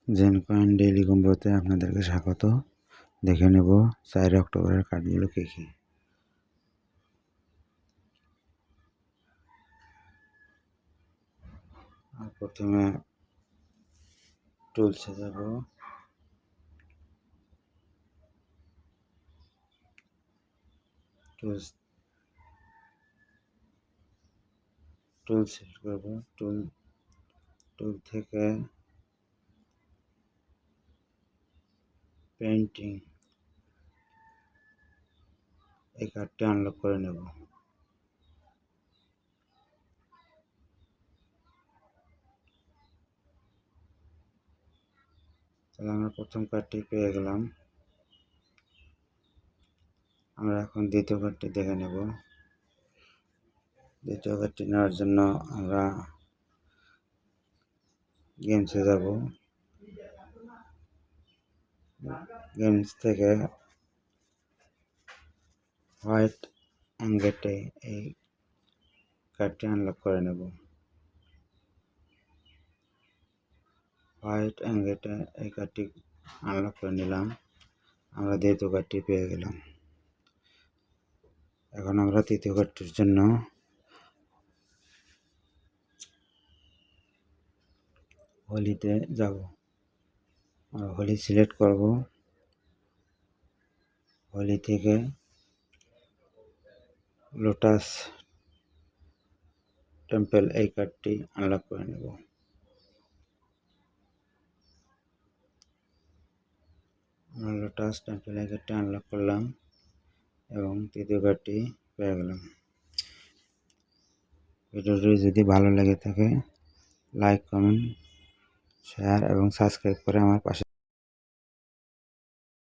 জেনকয়েন daily কম্বোতে আপনাদেরকে স্বাগত। দেখে নেব 4 অক্টোবরের কার্ডগুলো কী কী। আর প্রথমে টুলসে যাব। টুল সিলেক্ট করব। টুল থেকে পেইন্টিং এই কার্ডটি আনলক করে নেব। তাহলে আমরা প্রথম কার্ডটি পেয়ে গেলাম। আমরা এখন দ্বিতীয় কার্ডটি দেখে নেব। দ্বিতীয় কার্ডটি নেওয়ার জন্য আমরা গেমসে যাব। গেমস থেকে হোয়াইট অ্যাঙ্গেটে এই কার্ডটি আনলক করে নেব। হোয়াইট অ্যাঙ্গেটে এই কার্ডটি আনলক করে নিলাম। আমরা দ্বিতীয় কার্ডটি পেয়ে গেলাম। এখন আমরা তৃতীয় কার্ডটির জন্য হোলিতে যাব। আমরা হোলি সিলেক্ট করব। হোলি থেকে লোটাস টেম্পল এই কার্ডটি আনলক করে নেব। আমরা লোটাস টেম্পল এই কার্ডটি আনলক করলাম এবং তৃতীয় কার্ডটি পেয়ে গেলাম। ভিডিওটি যদি ভালো লেগে থাকে লাইক, কমেন্ট, শেয়ার এবং সাবস্ক্রাইব করে আমার পাশে